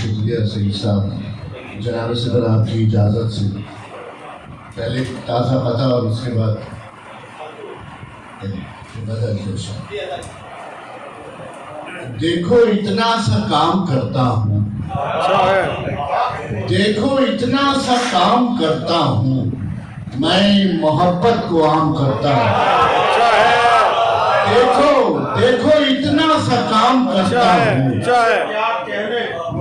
شکریہ سعید صاحب. جناب صدر آپ کی اجازت سے پہلے تازہ پتہ اور اس کے بعد بدل جوشا. دیکھو اتنا سا کام کرتا ہوں, دیکھو اتنا سا کام کرتا ہوں, میں محبت کو عام کرتا ہوں. دیکھو دیکھو اتنا سا کام کرتا ہوں,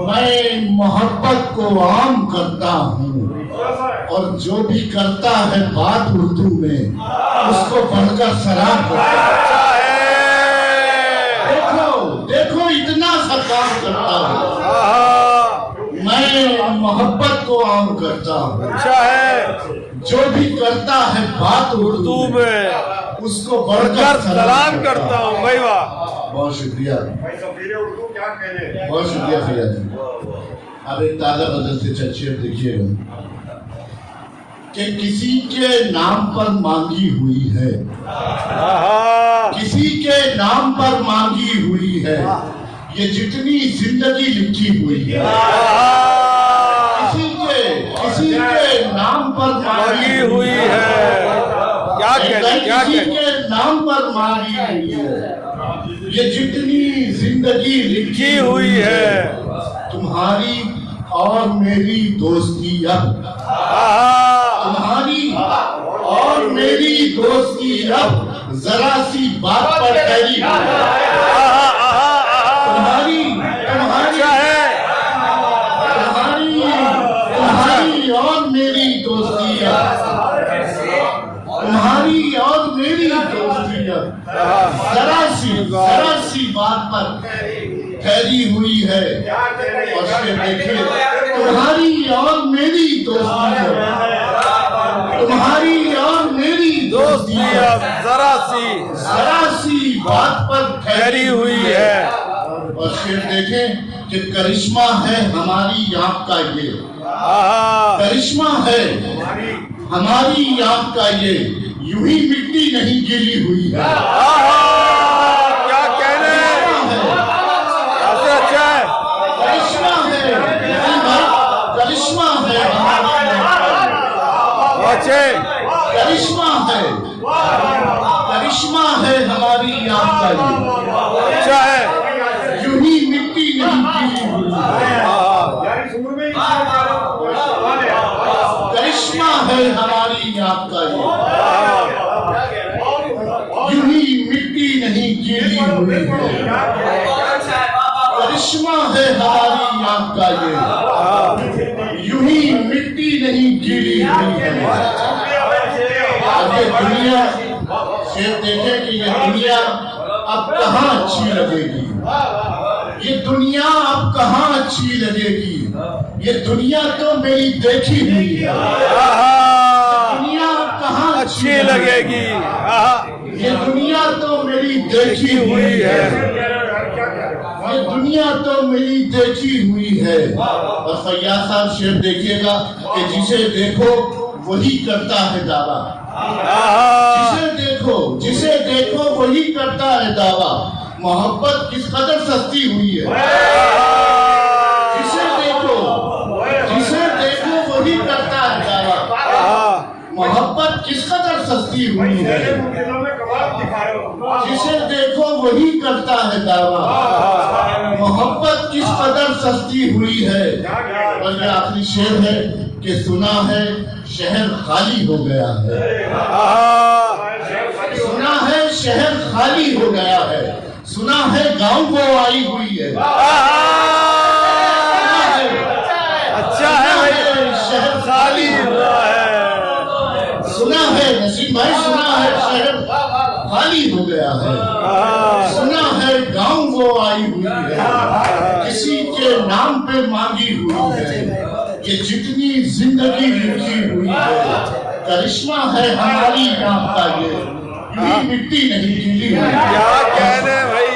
میں محبت کو عام کرتا ہوں, اور جو بھی کرتا ہے بات اردو میں اس کو پڑھ کر سلام کرتا ہوں. دیکھو دیکھو اتنا سا کام کرتا ہوں, میں محبت کو عام کرتا ہوں. جو بھی کرتا ہے بات اردو میں اس کو بڑھ کر سلام کرتا ہوں. بھائی واہ, بہت شکریہ, بہت شکریہ فیاض جی. اب ایک تازہ بدل سے چرچے دیکھیے گا کہ کسی کے نام پر مانگی ہوئی ہے, کسی کے نام پر مانگی ہوئی ہے, یہ جتنی زندگی لکھی ہوئی ہے. کسی کے نام پر مانگی ہوئی ہے, کسی کے نام پر مانگی ہوئی ہے, یہ جتنی زندگی لکھی ہوئی ہے. تمہاری اور میری دوستی اب, تمہاری اور میری دوستی اب ذرا سی بات پر ٹھہری ہے. تمہاری اور میری دوستی اب, تمہاری اور میری دوستی اب ذرا سی بات پر ٹھہری ہوئی ہے. اور پھر دیکھیں, تمہاری اور میری دوستی اب, تمہاری اور میری دوستی اب ذرا سی بات پر ٹھہری ہوئی ہے. اور پھر دیکھیں کہ کرشمہ ہے ہماری آنکھ کا, یہ کرشمہ ہے ہماری آنکھ کا, یہ یوں ہی مٹی نہیں گلی ہوئی ہے. کیا کہنے کرشمہ ہے, کرشمہ ہے ہماری آنکھ کا, کرشمہ ہے, کرشمہ ہے ہماری آنکھ کا, یہ یوں ہی مٹی نہیں گلی ہوئی ہے. کرشمہ ہے ہماری آنکھ کا, یوں ہی مٹی نہیں گیلی ہوئی ہے. کرشمہ ہے ہماری آنکھ کا, یہ یوں ہی مٹی نہیں گیلی ہوئی ہے. یہ دنیا پھر دیکھیں کہ یہ دنیا اب کہاں اچھی لگے گی, یہ دنیا اب کہاں اچھی لگے گی. یہ دنیا تو میری دیکھی ہوئی ہے, دنیا کہاں اچھی لگے گی. یہ دنیا تو میری دیکھی ہوئی ہے, یہ دنیا تو میری دیکھی ہوئی ہے. اور فیاض صاحب شعر دیکھیے گا کہ جسے دیکھو وہی کرتا ہے دعویٰ, جسے دیکھو وہی کرتا ہے دعویٰ. محبت کس قدر سستی ہوئی ہے, جسے دیکھو وہی کرتا ہے دعویٰ. محبت کس قدر سستی ہوئی ہے, جسے دیکھو وہی کرتا ہے دعویٰ. محبت کس قدر سستی ہوئی ہے. اور یہ آخری شعر ہے کہ سنا ہے شہر خالی ہو گیا ہے, سنا ہے شہر خالی ہو گیا ہے, سنا ہے گاؤں کو آئی ہوئی ہے. اچھا ہے شہر خالی ہوا ہے, سنا ہے نسیم بھائی, سنا ہے شہر خالی ہو گیا ہے, سنا ہے گاؤں وہ آئی ہوئی ہے, کسی کے نام پہ مانگی ہوئی ہے, یہ جتنی زندگی لکھی ہوئی ہے. کرشمہ ہے ہماری آنکھ کا, یہ مٹی نہیں گیلی ہوئی. کیا کہنے بھائی.